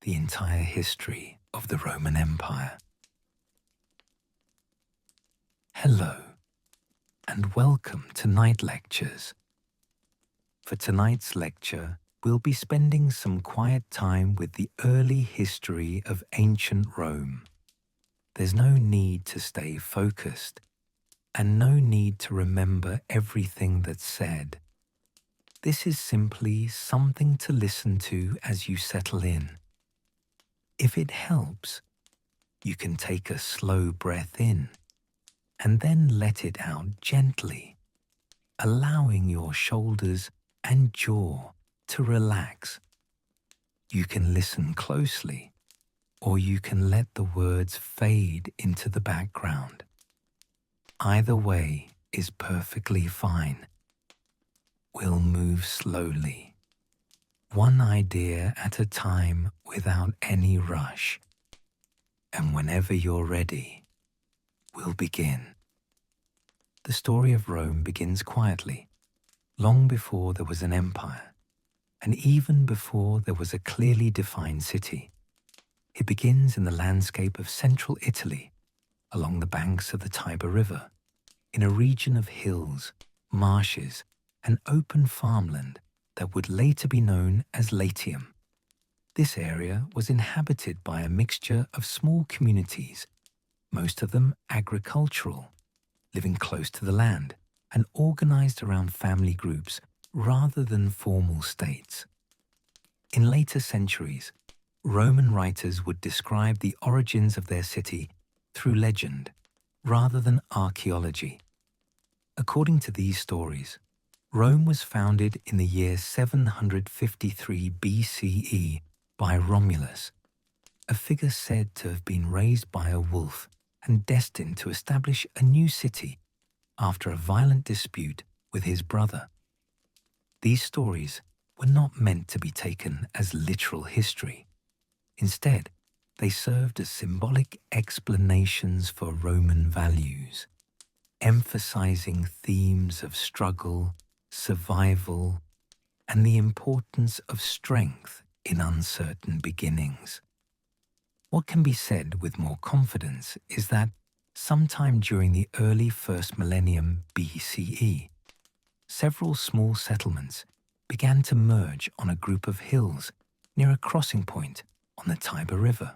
the entire history of the Roman Empire. Hello, and welcome to Night Lectures. For tonight's lecture, we'll be spending some quiet time with the early history of ancient Rome. There's no need to stay focused, and no need to remember everything that's said. This is simply something to listen to as you settle in. If it helps, you can take a slow breath in and then let it out gently, allowing your shoulders and jaw to relax. You can listen closely, or you can let the words fade into the background. Either way is perfectly fine. We'll move slowly, one idea at a time without any rush. And whenever you're ready, we'll begin. The story of Rome begins quietly, long before there was an empire, and even before there was a clearly defined city. It begins in the landscape of central Italy, along the banks of the Tiber River, in a region of hills, marshes, and open farmland that would later be known as Latium. This area was inhabited by a mixture of small communities, most of them agricultural, living close to the land and organized around family groups rather than formal states. In later centuries, Roman writers would describe the origins of their city through legend rather than archaeology. According to these stories, Rome was founded in the year 753 BCE by Romulus, a figure said to have been raised by a wolf and destined to establish a new city after a violent dispute with his brother. These stories were not meant to be taken as literal history. Instead, they served as symbolic explanations for Roman values, emphasizing themes of struggle, survival, and the importance of strength in uncertain beginnings. What can be said with more confidence is that sometime during the early first millennium BCE, several small settlements began to merge on a group of hills near a crossing point on the Tiber River.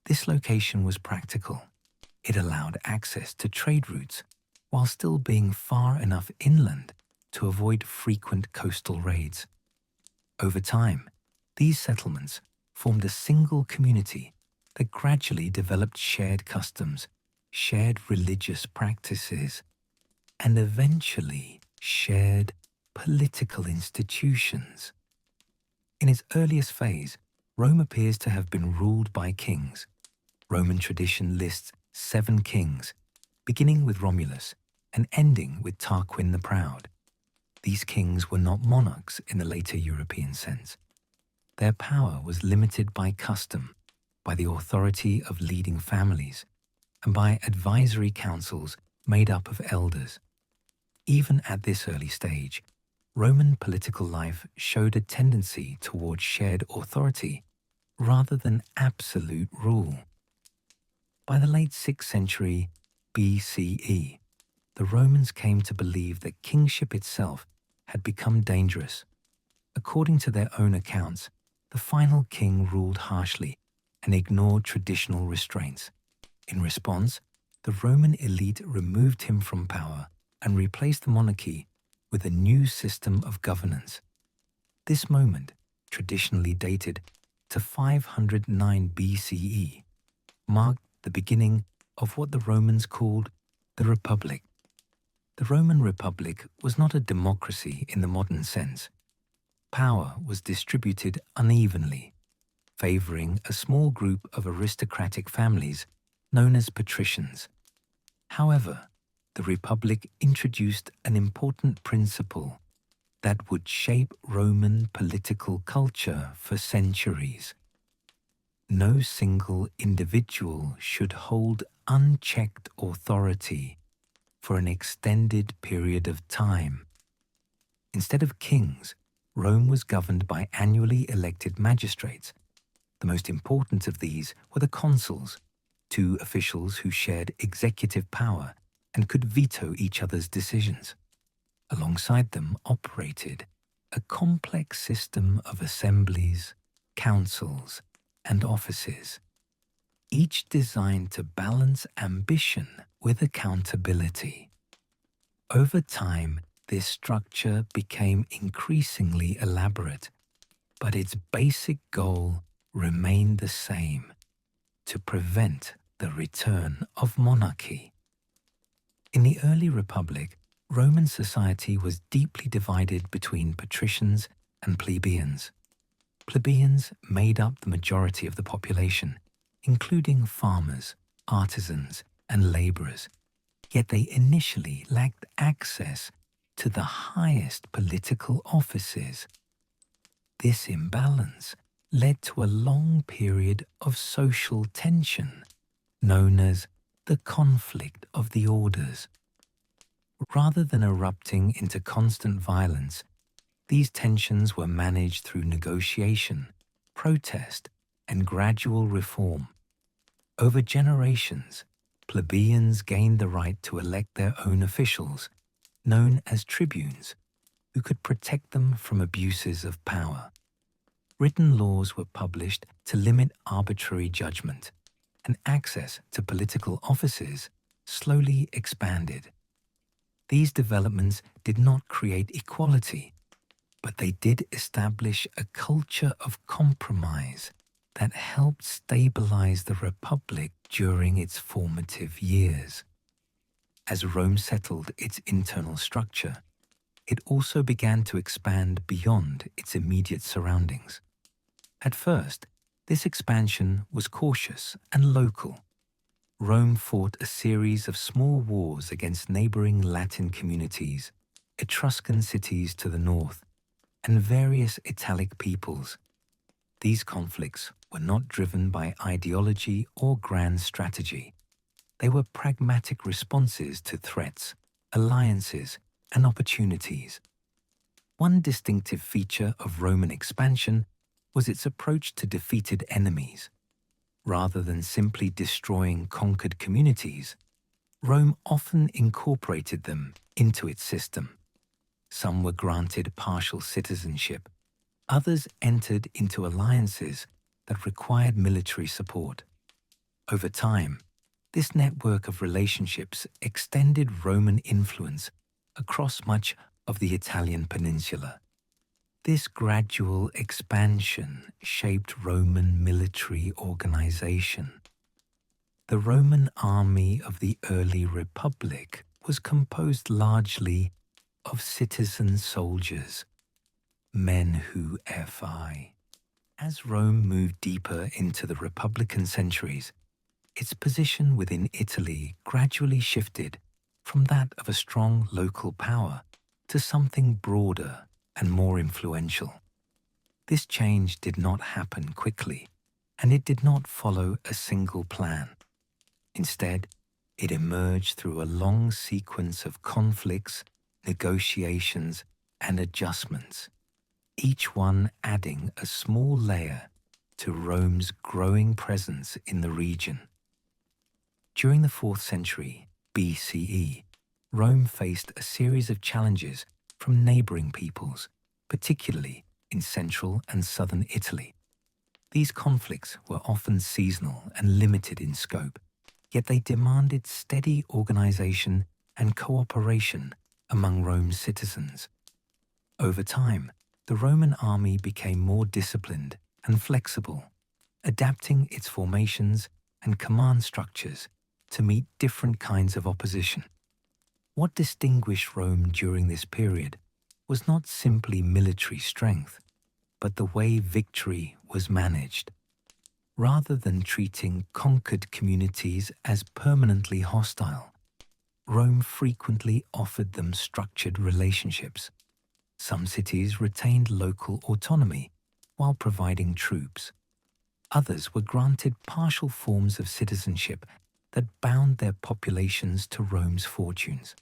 This location was practical. It allowed access to trade routes while still being far enough inland to avoid frequent coastal raids. Over time, these settlements formed a single community that gradually developed shared customs, shared religious practices, and eventually shared political institutions. In its earliest phase, Rome appears to have been ruled by kings. Roman tradition lists 7 kings, beginning with Romulus and ending with Tarquin the Proud. These kings were not monarchs in the later European sense. Their power was limited by custom, by the authority of leading families, and by advisory councils made up of elders. Even at this early stage, Roman political life showed a tendency toward shared authority rather than absolute rule. By the late 6th century BCE, the Romans came to believe that kingship itself had become dangerous. According to their own accounts, the final king ruled harshly and ignored traditional restraints. In response, the Roman elite removed him from power and replaced the monarchy with a new system of governance. This moment, traditionally dated to 509 BCE, marked the beginning of what the Romans called the Republic. The Roman Republic was not a democracy in the modern sense. Power was distributed unevenly, favoring a small group of aristocratic families known as patricians. However, the Republic introduced an important principle that would shape Roman political culture for centuries. No single individual should hold unchecked authority for an extended period of time. Instead of kings, Rome was governed by annually elected magistrates. The most important of these were the consuls, two officials who shared executive power and could veto each other's decisions. Alongside them operated a complex system of assemblies, councils, and offices, each designed to balance ambition with accountability. Over time, this structure became increasingly elaborate, but its basic goal remained the same: to prevent the return of monarchy. In the early Republic, Roman society was deeply divided between patricians and plebeians. Plebeians made up the majority of the population, including farmers, artisans, and laborers, yet they initially lacked access to the highest political offices. This imbalance led to a long period of social tension, known as the conflict of the orders. Rather than erupting into constant violence, these tensions were managed through negotiation, protest, and gradual reform. Over generations, plebeians gained the right to elect their own officials, known as tribunes, who could protect them from abuses of power. Written laws were published to limit arbitrary judgment, and access to political offices slowly expanded. These developments did not create equality, but they did establish a culture of compromise that helped stabilize the Republic during its formative years. As Rome settled its internal structure, it also began to expand beyond its immediate surroundings. At first, this expansion was cautious and local. Rome fought a series of small wars against neighboring Latin communities, Etruscan cities to the north, and various Italic peoples. These conflicts were not driven by ideology or grand strategy. They were pragmatic responses to threats, alliances, and opportunities. One distinctive feature of Roman expansion was its approach to defeated enemies. Rather than simply destroying conquered communities, Rome often incorporated them into its system. Some were granted partial citizenship, others entered into alliances that required military support. Over time, this network of relationships extended Roman influence across much of the Italian peninsula. This gradual expansion shaped Roman military organization. The Roman army of the early Republic was composed largely of citizen soldiers, men who fi. As Rome moved deeper into the Republican centuries, its position within Italy gradually shifted from that of a strong local power to something broader and more influential. This change did not happen quickly, and it did not follow a single plan. Instead, it emerged through a long sequence of conflicts, negotiations, and adjustments, each one adding a small layer to Rome's growing presence in the region. During the 4th century BCE, Rome faced a series of challenges from neighboring peoples, particularly in central and southern Italy. These conflicts were often seasonal and limited in scope, yet they demanded steady organization and cooperation among Rome's citizens. Over time, the Roman army became more disciplined and flexible, adapting its formations and command structures to meet different kinds of opposition. What distinguished Rome during this period was not simply military strength, but the way victory was managed. Rather than treating conquered communities as permanently hostile, Rome frequently offered them structured relationships. Some cities retained local autonomy while providing troops. Others were granted partial forms of citizenship that bound their populations to Rome's fortunes.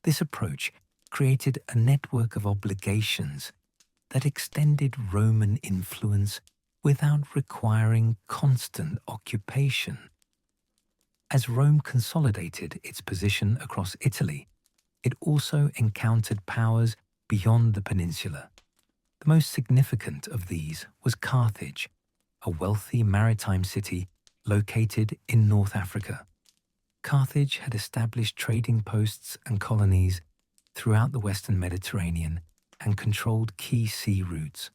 This approach created a network of obligations that extended Roman influence without requiring constant occupation. As Rome consolidated its position across Italy, it also encountered powers beyond the peninsula. The most significant of these was Carthage, a wealthy maritime city located in North Africa. Carthage had established trading posts and colonies throughout the Western Mediterranean and controlled key sea routes.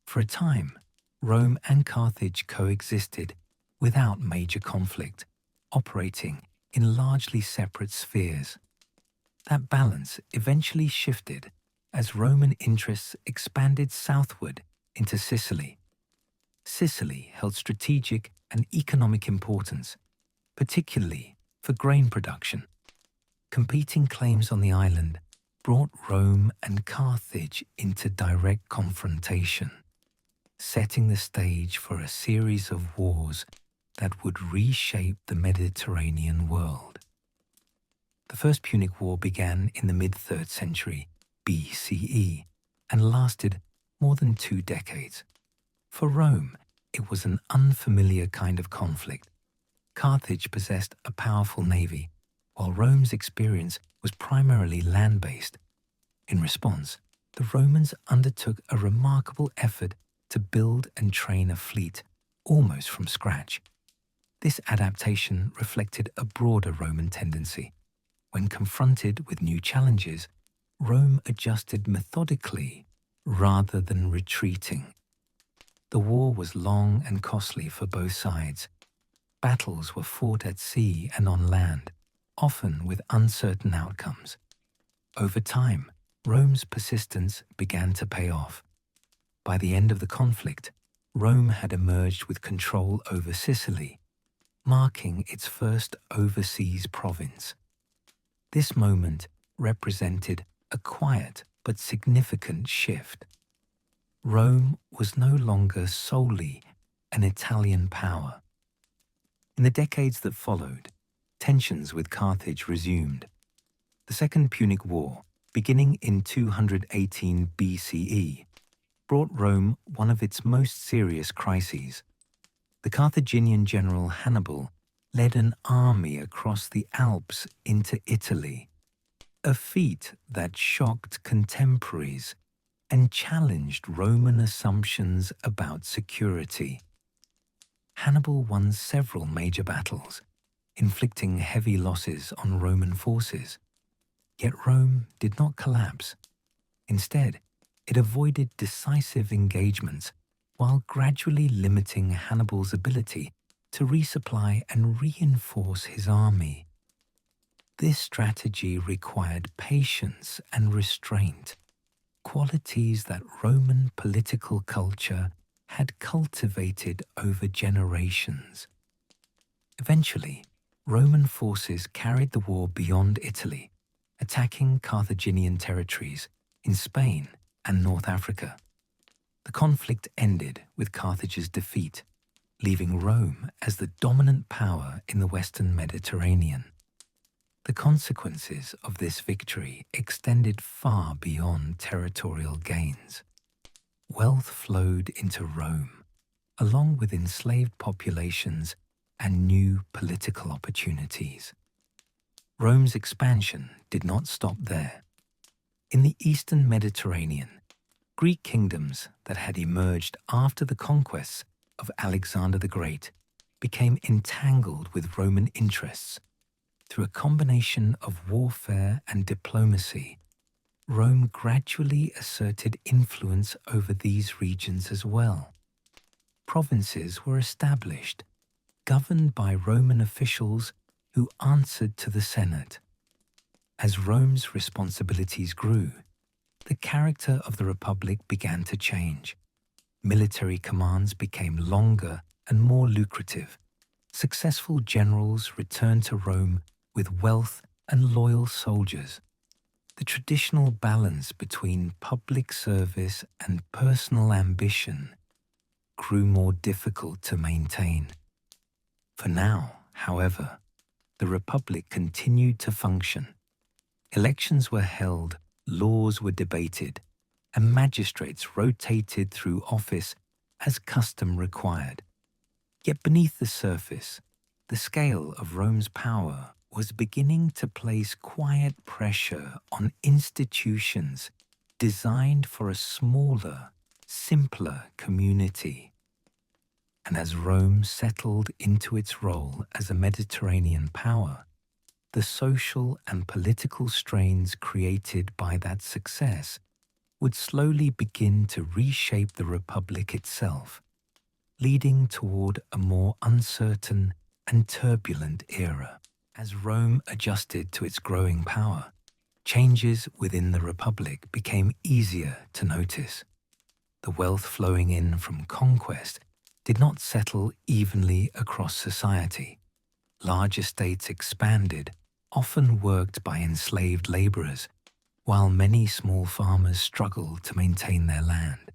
For a time, Rome and Carthage coexisted without major conflict, operating in largely separate spheres. That balance eventually shifted as Roman interests expanded southward into Sicily. Sicily held strategic and economic importance, particularly for grain production. Competing claims on the island brought Rome and Carthage into direct confrontation, setting the stage for a series of wars that would reshape the Mediterranean world. The First Punic War began in the mid-3rd century BCE and lasted more than 2 decades. For Rome, it was an unfamiliar kind of conflict. Carthage possessed a powerful navy, while Rome's experience was primarily land-based. In response, the Romans undertook a remarkable effort to build and train a fleet almost from scratch. This adaptation reflected a broader Roman tendency. When confronted with new challenges, Rome adjusted methodically rather than retreating. The war was long and costly for both sides. Battles were fought at sea and on land, often with uncertain outcomes. Over time, Rome's persistence began to pay off. By the end of the conflict, Rome had emerged with control over Sicily, marking its first overseas province. This moment represented a quiet but significant shift. Rome was no longer solely an Italian power. In the decades that followed, tensions with Carthage resumed. The Second Punic War, beginning in 218 BCE, brought Rome one of its most serious crises. The Carthaginian general Hannibal led an army across the Alps into Italy, a feat that shocked contemporaries and challenged Roman assumptions about security. Hannibal won several major battles, inflicting heavy losses on Roman forces. Yet Rome did not collapse. Instead, it avoided decisive engagements while gradually limiting Hannibal's ability to resupply and reinforce his army. This strategy required patience and restraint, qualities that Roman political culture had cultivated over generations. Eventually, Roman forces carried the war beyond Italy, attacking Carthaginian territories in Spain and North Africa. The conflict ended with Carthage's defeat, leaving Rome as the dominant power in the Western Mediterranean. The consequences of this victory extended far beyond territorial gains. Wealth flowed into Rome, along with enslaved populations and new political opportunities. Rome's expansion did not stop there. In the Eastern Mediterranean, Greek kingdoms that had emerged after the conquests of Alexander the Great became entangled with Roman interests. Through a combination of warfare and diplomacy, Rome gradually asserted influence over these regions as well. Provinces were established, governed by Roman officials who answered to the Senate. As Rome's responsibilities grew, the character of the Republic began to change. Military commands became longer and more lucrative. Successful generals returned to Rome with wealth and loyal soldiers. The traditional balance between public service and personal ambition grew more difficult to maintain. For now, however, the Republic continued to function. Elections were held, laws were debated, and magistrates rotated through office as custom required. Yet beneath the surface, the scale of Rome's power was beginning to place quiet pressure on institutions designed for a smaller, simpler community. And as Rome settled into its role as a Mediterranean power, the social and political strains created by that success would slowly begin to reshape the Republic itself, leading toward a more uncertain and turbulent era. As Rome adjusted to its growing power, changes within the Republic became easier to notice. The wealth flowing in from conquest did not settle evenly across society. Large estates expanded, often worked by enslaved laborers, while many small farmers struggled to maintain their land.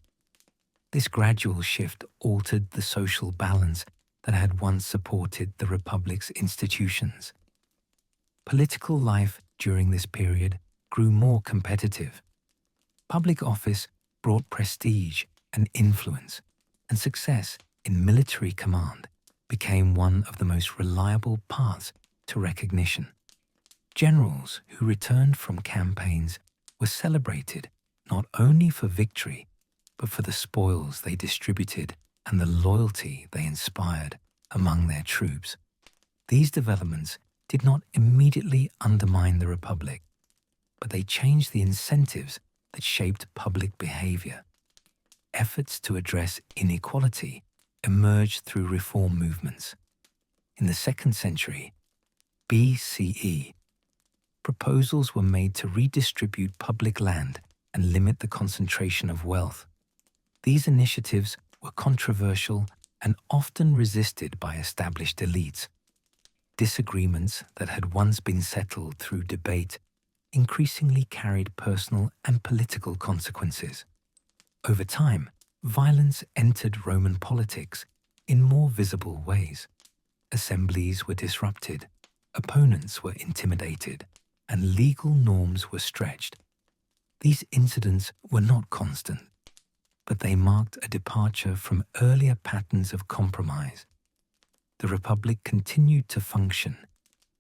This gradual shift altered the social balance that had once supported the Republic's institutions. Political life during this period grew more competitive. Public office brought prestige and influence, and success in military command became one of the most reliable paths to recognition. Generals who returned from campaigns were celebrated not only for victory, but for the spoils they distributed and the loyalty they inspired among their troops. These developments did not immediately undermine the Republic, but they changed the incentives that shaped public behavior. Efforts to address inequality emerged through reform movements. In the 2nd century BCE, proposals were made to redistribute public land and limit the concentration of wealth. These initiatives were controversial and often resisted by established elites. Disagreements that had once been settled through debate increasingly carried personal and political consequences. Over time, violence entered Roman politics in more visible ways. Assemblies were disrupted, opponents were intimidated, and legal norms were stretched. These incidents were not constant, but they marked a departure from earlier patterns of compromise. The Republic continued to function,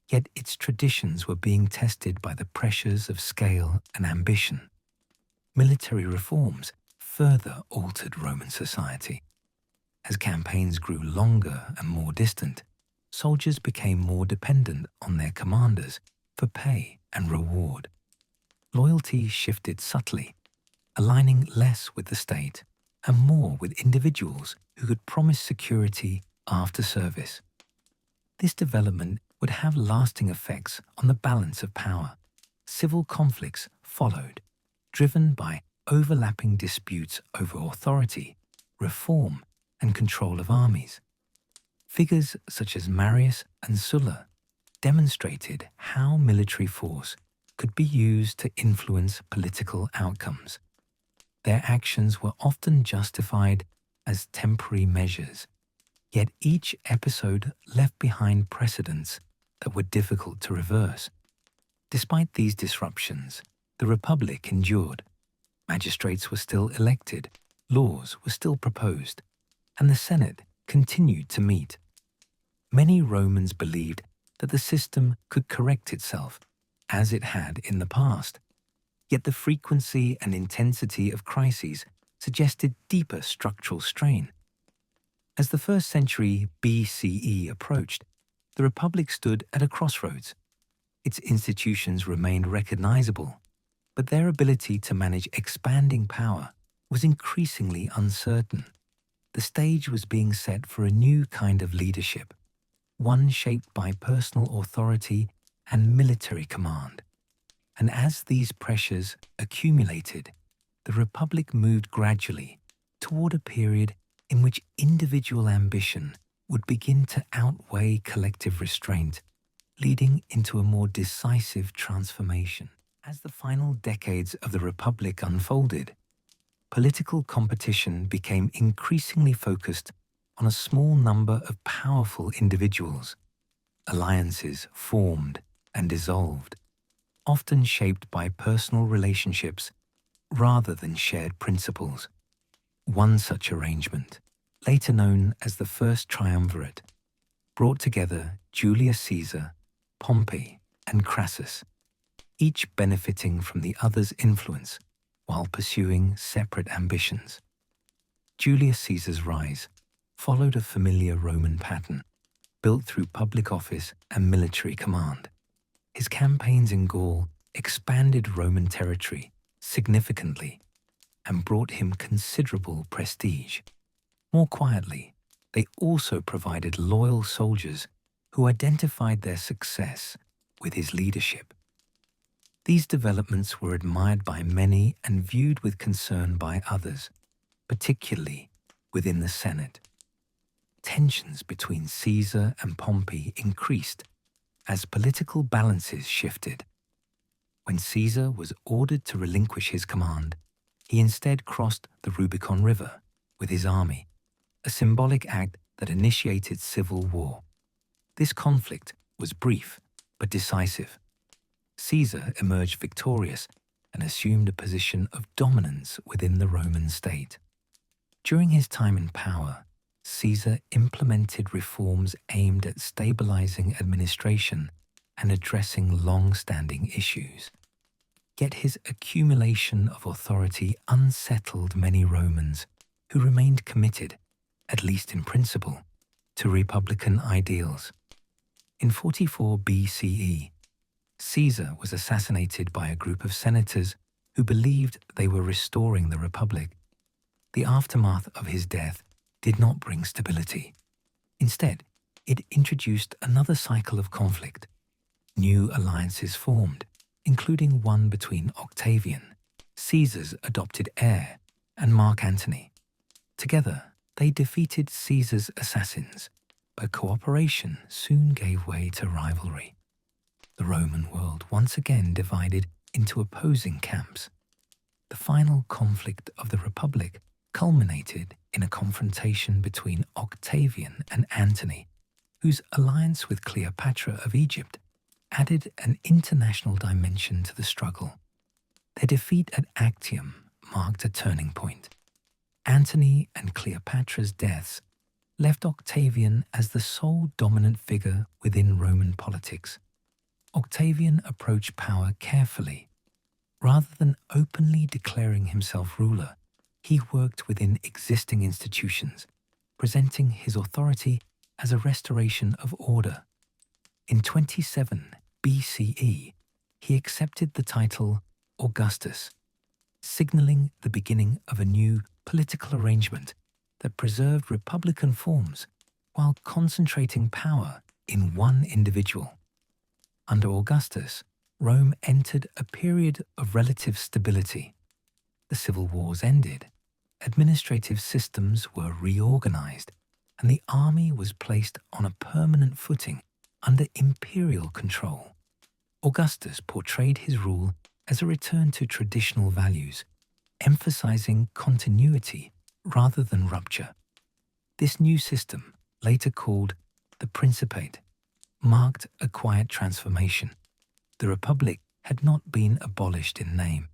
yet its traditions were being tested by the pressures of scale and ambition. Military reforms further altered Roman society. As campaigns grew longer and more distant, soldiers became more dependent on their commanders for pay and reward. Loyalty shifted subtly, aligning less with the state and more with individuals who could promise security after service. This development would have lasting effects on the balance of power. Civil conflicts followed, driven by overlapping disputes over authority, reform, and control of armies. Figures such as Marius and Sulla demonstrated how military force could be used to influence political outcomes. Their actions were often justified as temporary measures, yet each episode left behind precedents that were difficult to reverse. Despite these disruptions, the Republic endured. Magistrates were still elected, laws were still proposed, and the Senate continued to meet. Many Romans believed that the system could correct itself, as it had in the past. Yet the frequency and intensity of crises suggested deeper structural strain. As the 1st century BCE approached, the Republic stood at a crossroads. Its institutions remained recognizable, but their ability to manage expanding power was increasingly uncertain. The stage was being set for a new kind of leadership, one shaped by personal authority and military command. And as these pressures accumulated, the Republic moved gradually toward a period in which individual ambition would begin to outweigh collective restraint, leading into a more decisive transformation. As the final decades of the Republic unfolded, political competition became increasingly focused on a small number of powerful individuals. Alliances formed and dissolved, often shaped by personal relationships rather than shared principles. One such arrangement, later known as the First Triumvirate, brought together Julius Caesar, Pompey, and Crassus, each benefiting from the other's influence while pursuing separate ambitions. Julius Caesar's rise followed a familiar Roman pattern, built through public office and military command. His campaigns in Gaul expanded Roman territory significantly and brought him considerable prestige. More quietly, they also provided loyal soldiers who identified their success with his leadership. These developments were admired by many and viewed with concern by others, particularly within the Senate. Tensions between Caesar and Pompey increased as political balances shifted. When Caesar was ordered to relinquish his command, he instead crossed the Rubicon River with his army, a symbolic act that initiated civil war. This conflict was brief but decisive. Caesar emerged victorious and assumed a position of dominance within the Roman state. During his time in power, Caesar implemented reforms aimed at stabilizing administration and addressing long-standing issues. Yet his accumulation of authority unsettled many Romans who remained committed, at least in principle, to republican ideals. In 44 BCE, Caesar was assassinated by a group of senators who believed they were restoring the republic. The aftermath of his death did not bring stability. Instead, it introduced another cycle of conflict. New alliances formed, including one between Octavian, Caesar's adopted heir, and Mark Antony. Together, they defeated Caesar's assassins, but cooperation soon gave way to rivalry. The Roman world once again divided into opposing camps. The final conflict of the Republic culminated in a confrontation between Octavian and Antony, whose alliance with Cleopatra of Egypt added an international dimension to the struggle. Their defeat at Actium marked a turning point. Antony and Cleopatra's deaths left Octavian as the sole dominant figure within Roman politics. Octavian approached power carefully. Rather than openly declaring himself ruler, he worked within existing institutions, presenting his authority as a restoration of order. In 27 BCE, he accepted the title Augustus, signaling the beginning of a new political arrangement that preserved republican forms while concentrating power in one individual. Under Augustus, Rome entered a period of relative stability. The civil wars ended, administrative systems were reorganized, and the army was placed on a permanent footing under imperial control. Augustus portrayed his rule as a return to traditional values, emphasizing continuity rather than rupture. This new system, later called the Principate, marked a quiet transformation. The Republic had not been abolished in name,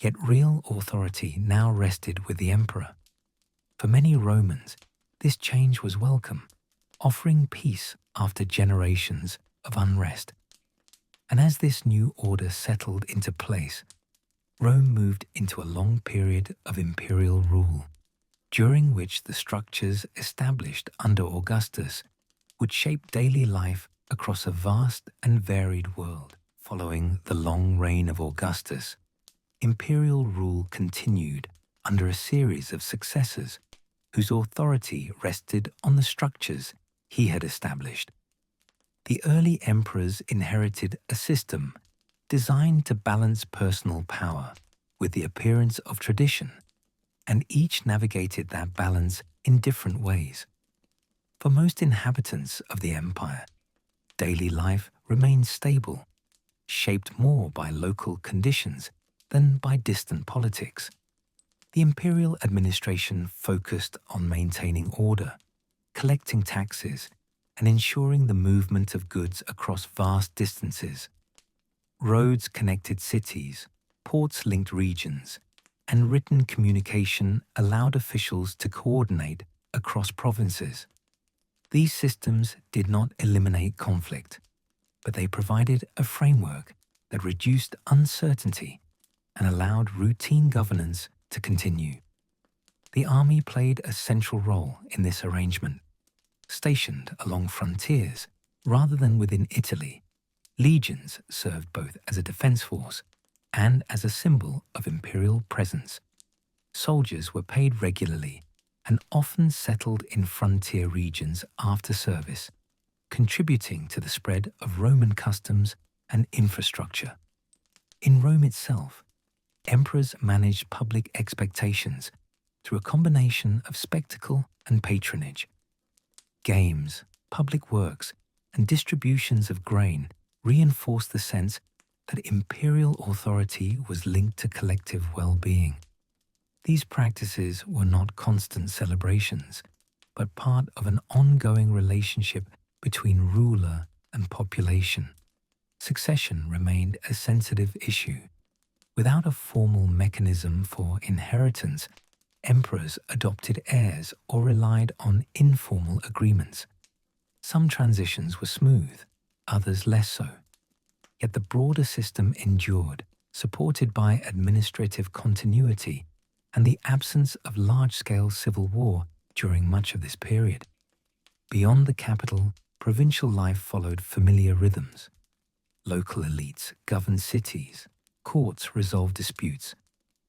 yet real authority now rested with the emperor. For many Romans, this change was welcome, offering peace after generations of unrest. And as this new order settled into place, Rome moved into a long period of imperial rule, during which the structures established under Augustus would shape daily life across a vast and varied world. Following the long reign of Augustus, imperial rule continued under a series of successors whose authority rested on the structures he had established. The early emperors inherited a system designed to balance personal power with the appearance of tradition, and each navigated that balance in different ways. For most inhabitants of the empire, daily life remained stable, shaped more by local conditions than by distant politics. The imperial administration focused on maintaining order, collecting taxes, and ensuring the movement of goods across vast distances. Roads connected cities, ports linked regions, and written communication allowed officials to coordinate across provinces. These systems did not eliminate conflict, but they provided a framework that reduced uncertainty and allowed routine governance to continue. The army played a central role in this arrangement. Stationed along frontiers rather than within Italy, legions served both as a defense force and as a symbol of imperial presence. Soldiers were paid regularly and often settled in frontier regions after service, contributing to the spread of Roman customs and infrastructure. In Rome itself, emperors managed public expectations through a combination of spectacle and patronage. Games, public works, and distributions of grain reinforced the sense that imperial authority was linked to collective well-being. These practices were not constant celebrations, but part of an ongoing relationship between ruler and population. Succession remained a sensitive issue. Without a formal mechanism for inheritance, emperors adopted heirs or relied on informal agreements. Some transitions were smooth, others less so. Yet the broader system endured, supported by administrative continuity and the absence of large-scale civil war during much of this period. Beyond the capital, provincial life followed familiar rhythms. Local elites governed cities, courts resolved disputes,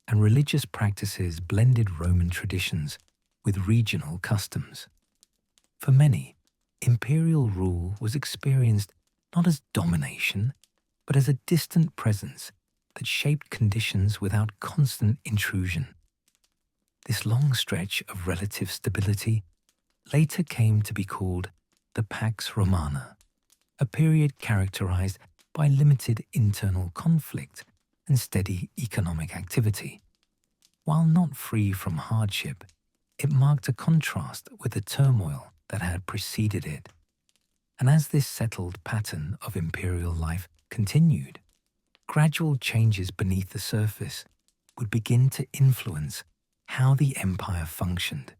and religious practices blended Roman traditions with regional customs. For many, imperial rule was experienced not as domination, but as a distant presence that shaped conditions without constant intrusion. This long stretch of relative stability later came to be called the Pax Romana, a period characterized by limited internal conflict and steady economic activity. While not free from hardship, it marked a contrast with the turmoil that had preceded it. And as this settled pattern of imperial life continued, gradual changes beneath the surface would begin to influence how the empire functioned,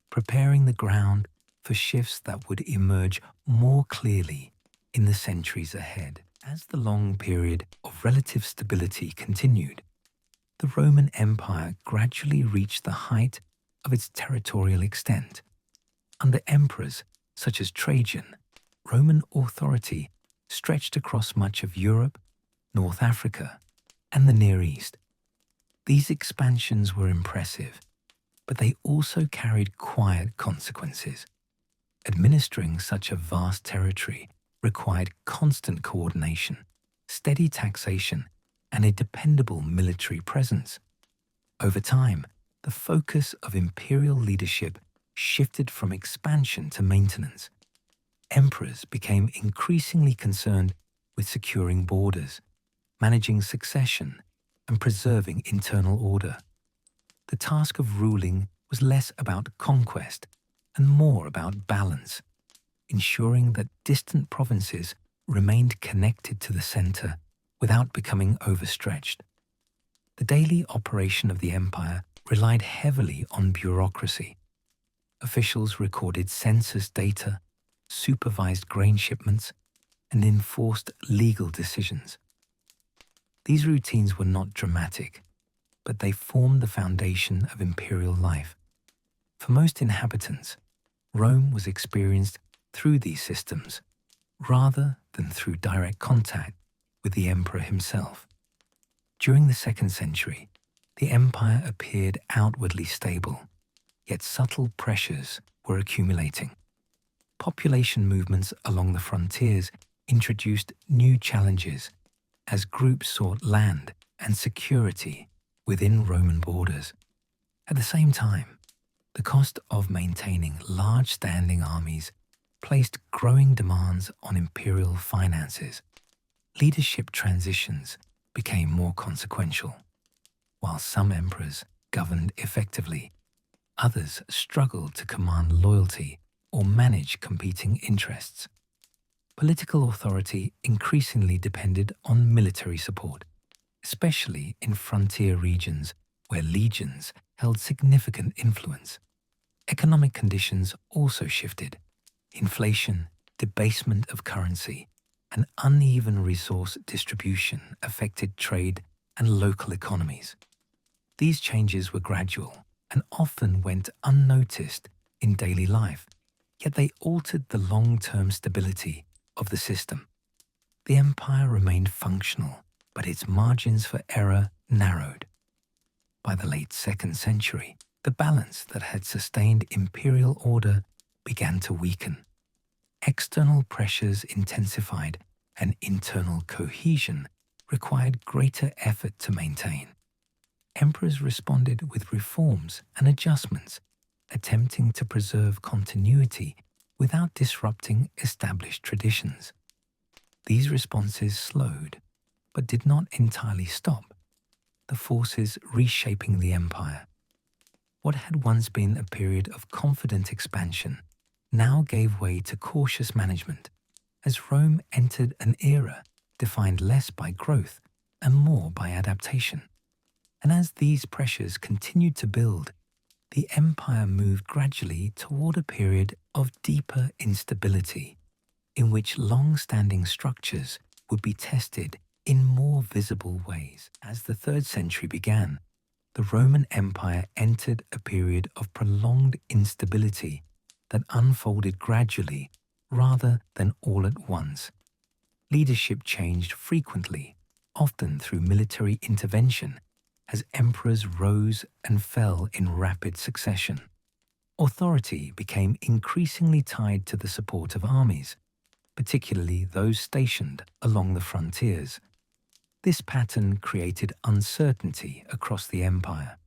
preparing the ground for shifts that would emerge more clearly in the centuries ahead. As the long period of relative stability continued, the Roman Empire gradually reached the height of its territorial extent. Under emperors such as Trajan, Roman authority stretched across much of Europe, North Africa, and the Near East. These expansions were impressive, but they also carried quiet consequences. Administering such a vast territory required constant coordination, steady taxation, and a dependable military presence. Over time, the focus of imperial leadership shifted from expansion to maintenance. Emperors became increasingly concerned with securing borders, managing succession, and preserving internal order. The task of ruling was less about conquest and more about balance, ensuring that distant provinces remained connected to the center without becoming overstretched. The daily operation of the empire relied heavily on bureaucracy. Officials recorded census data, supervised grain shipments, and enforced legal decisions. These routines were not dramatic, but they formed the foundation of imperial life. For most inhabitants, Rome was experienced through these systems, rather than through direct contact with the emperor himself. During the 2nd century, the empire appeared outwardly stable, yet subtle pressures were accumulating. Population movements along the frontiers introduced new challenges as groups sought land and security within Roman borders. At the same time, the cost of maintaining large standing armies placed growing demands on imperial finances. Leadership transitions became more consequential. While some emperors governed effectively, others struggled to command loyalty or manage competing interests. Political authority increasingly depended on military support, especially in frontier regions where legions held significant influence. Economic conditions also shifted. Inflation, debasement of currency, and uneven resource distribution affected trade and local economies. These changes were gradual and often went unnoticed in daily life, yet they altered the long-term stability of the system. The empire remained functional, but its margins for error narrowed. By the late 2nd century, the balance that had sustained imperial order began to weaken. External pressures intensified, and internal cohesion required greater effort to maintain. Emperors responded with reforms and adjustments, attempting to preserve continuity without disrupting established traditions. These responses slowed, but did not entirely stop, the forces reshaping the empire. What had once been a period of confident expansion now gave way to cautious management, as Rome entered an era defined less by growth and more by adaptation. And as these pressures continued to build, the empire moved gradually toward a period of deeper instability, in which long-standing structures would be tested in more visible ways. As the 3rd century began, the Roman Empire entered a period of prolonged instability that unfolded gradually rather than all at once. Leadership changed frequently, often through military intervention, as emperors rose and fell in rapid succession. Authority became increasingly tied to the support of armies, particularly those stationed along the frontiers. This pattern created uncertainty across the empire.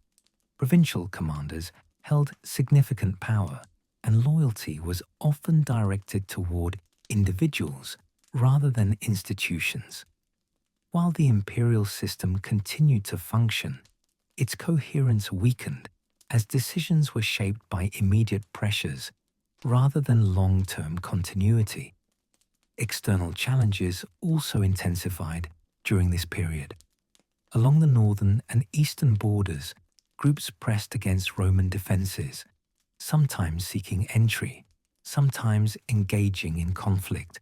Provincial commanders held significant power, and loyalty was often directed toward individuals rather than institutions. While the imperial system continued to function, its coherence weakened as decisions were shaped by immediate pressures rather than long-term continuity. External challenges also intensified during this period. Along the northern and eastern borders, groups pressed against Roman defenses, sometimes seeking entry, sometimes engaging in conflict.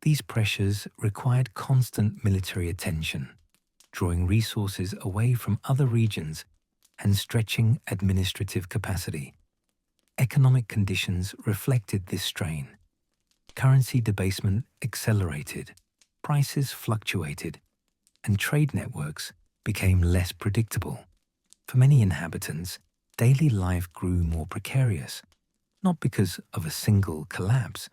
These pressures required constant military attention, drawing resources away from other regions and stretching administrative capacity. Economic conditions reflected this strain. Currency debasement accelerated, prices fluctuated, and trade networks became less predictable. For many inhabitants, daily life grew more precarious, not because of a single collapse,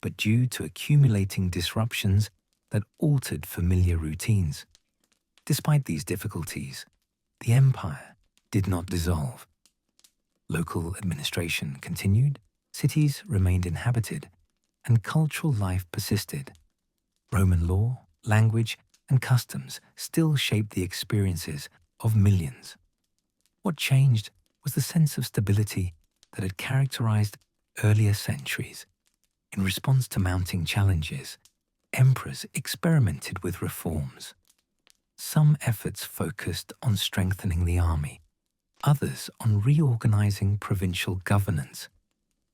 but due to accumulating disruptions that altered familiar routines. Despite these difficulties, the empire did not dissolve. Local administration continued, cities remained inhabited, and cultural life persisted. Roman law, language, and customs still shaped the experiences of millions. What changed was the sense of stability that had characterized earlier centuries. In response to mounting challenges, emperors experimented with reforms. Some efforts focused on strengthening the army, others on reorganizing provincial governance.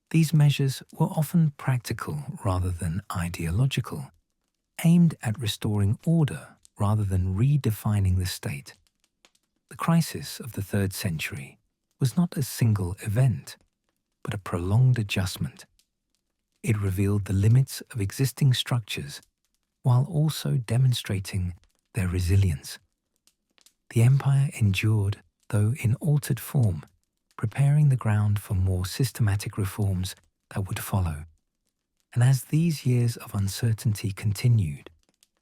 These measures were often practical rather than ideological, aimed at restoring order rather than redefining the state. The crisis of the 3rd century was not a single event, but a prolonged adjustment. It revealed the limits of existing structures while also demonstrating their resilience. The empire endured, though in altered form, preparing the ground for more systematic reforms that would follow. And as these years of uncertainty continued,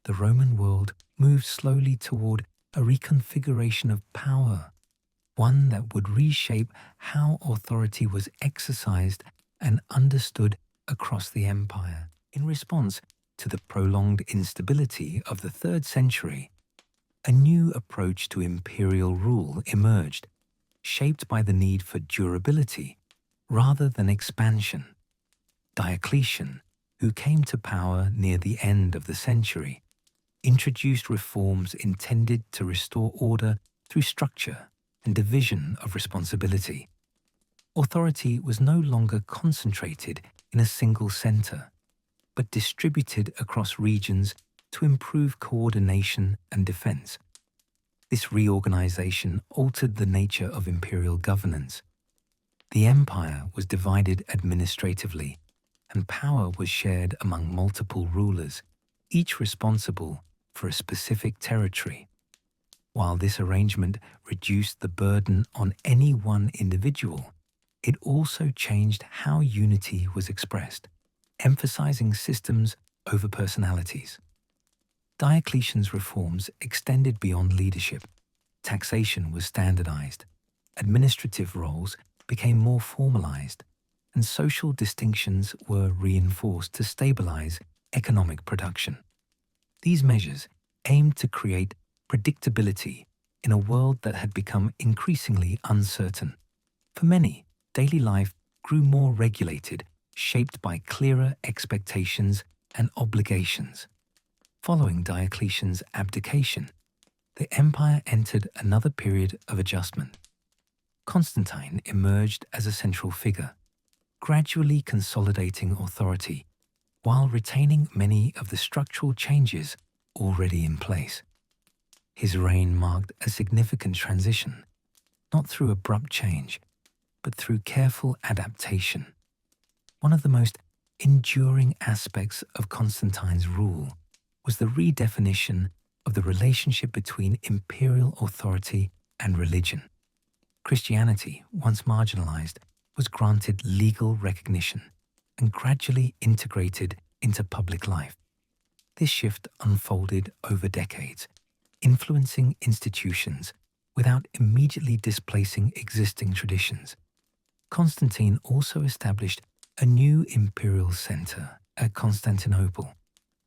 the Roman world moved slowly toward a reconfiguration of power, one that would reshape how authority was exercised and understood across the empire. In response to the prolonged instability of the 3rd century, a new approach to imperial rule emerged, shaped by the need for durability rather than expansion. Diocletian, who came to power near the end of the century, introduced reforms intended to restore order through structure and division of responsibility. Authority was no longer concentrated in a single center, but distributed across regions to improve coordination and defense. This reorganization altered the nature of imperial governance. The empire was divided administratively, and power was shared among multiple rulers, each responsible for a specific territory. While this arrangement reduced the burden on any one individual, it also changed how unity was expressed, emphasizing systems over personalities. Diocletian's reforms extended beyond leadership. Taxation was standardized, administrative roles became more formalized, and social distinctions were reinforced to stabilize economic production. These measures aimed to create predictability in a world that had become increasingly uncertain. For many, daily life grew more regulated, shaped by clearer expectations and obligations. Following Diocletian's abdication, the empire entered another period of adjustment. Constantine emerged as a central figure, gradually consolidating authority while retaining many of the structural changes already in place. His reign marked a significant transition, not through abrupt change, but through careful adaptation. One of the most enduring aspects of Constantine's rule was the redefinition of the relationship between imperial authority and religion. Christianity, once marginalized, was granted legal recognition and gradually integrated into public life. This shift unfolded over decades, influencing institutions without immediately displacing existing traditions. Constantine also established a new imperial center at Constantinople,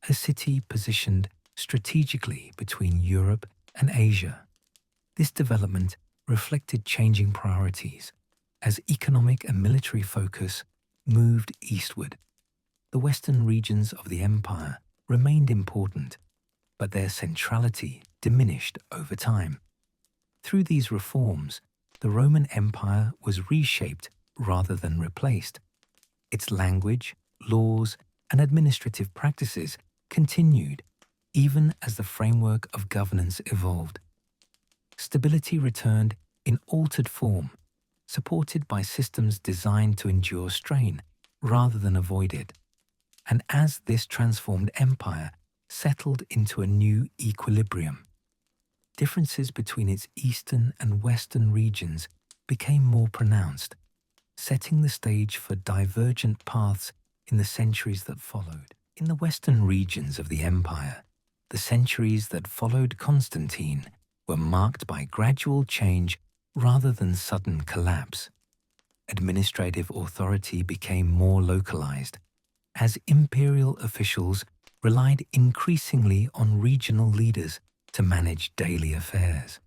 a city positioned strategically between Europe and Asia. This development reflected changing priorities as economic and military focus moved eastward. The western regions of the empire remained important, but their centrality diminished over time. Through these reforms, the Roman Empire was reshaped rather than replaced. Its language, laws, and administrative practices continued, even as the framework of governance evolved. Stability returned in altered form, supported by systems designed to endure strain rather than avoid it. And as this transformed empire settled into a new equilibrium, differences between its eastern and western regions became more pronounced, setting the stage for divergent paths in the centuries that followed. In the western regions of the empire, the centuries that followed Constantine were marked by gradual change rather than sudden collapse. Administrative authority became more localized, as imperial officials relied increasingly on regional leaders to manage daily affairs.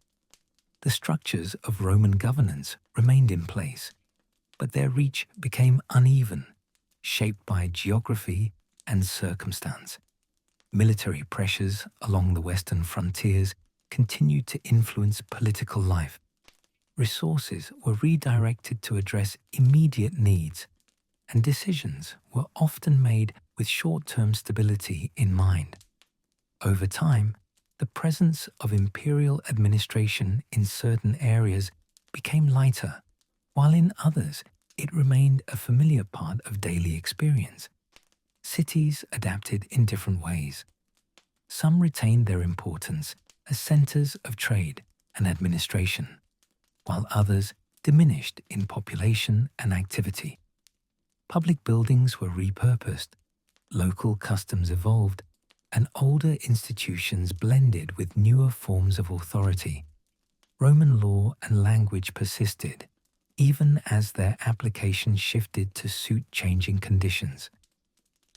The structures of Roman governance remained in place, but their reach became uneven, shaped by geography and circumstance. Military pressures along the western frontiers continued to influence political life. Resources were redirected to address immediate needs, and decisions were often made with short-term stability in mind. Over time, the presence of imperial administration in certain areas became lighter, while in others it remained a familiar part of daily experience. Cities adapted in different ways. Some retained their importance as centers of trade and administration, while others diminished in population and activity. Public buildings were repurposed, local customs evolved, and older institutions blended with newer forms of authority. Roman law and language persisted, even as their application shifted to suit changing conditions.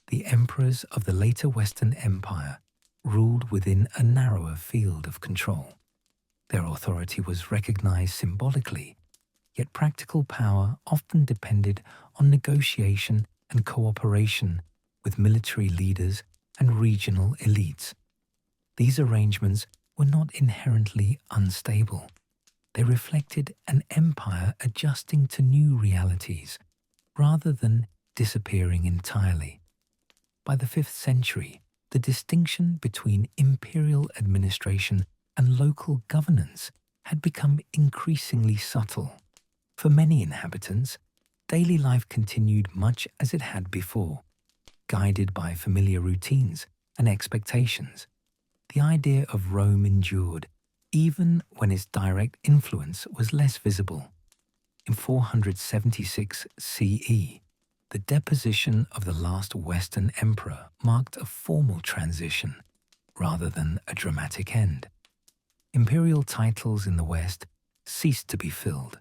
The emperors of the later Western Empire ruled within a narrower field of control. Their authority was recognized symbolically, yet practical power often depended on negotiation and cooperation with military leaders and regional elites. These arrangements were not inherently unstable. They reflected an empire adjusting to new realities rather than disappearing entirely. By the 5th century, the distinction between imperial administration and local governance had become increasingly subtle. For many inhabitants, daily life continued much as it had before, guided by familiar routines and expectations. The idea of Rome endured, even when its direct influence was less visible. In 476 CE, the deposition of the last Western emperor marked a formal transition rather than a dramatic end. Imperial titles in the West ceased to be filled,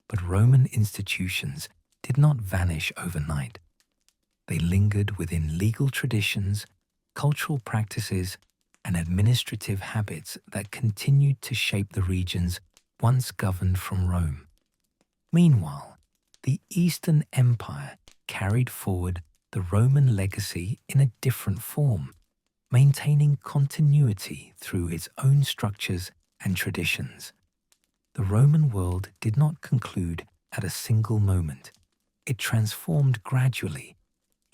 but Roman institutions did not vanish overnight. They lingered within legal traditions, cultural practices, and administrative habits that continued to shape the regions once governed from Rome. Meanwhile, the Eastern Empire carried forward the Roman legacy in a different form, maintaining continuity through its own structures and traditions. The Roman world did not conclude at a single moment. It transformed gradually,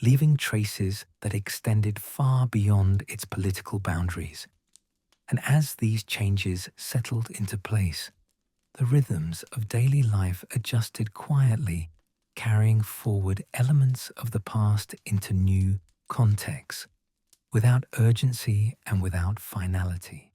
leaving traces that extended far beyond its political boundaries. And as these changes settled into place, the rhythms of daily life adjusted quietly, carrying forward elements of the past into new contexts, without urgency and without finality.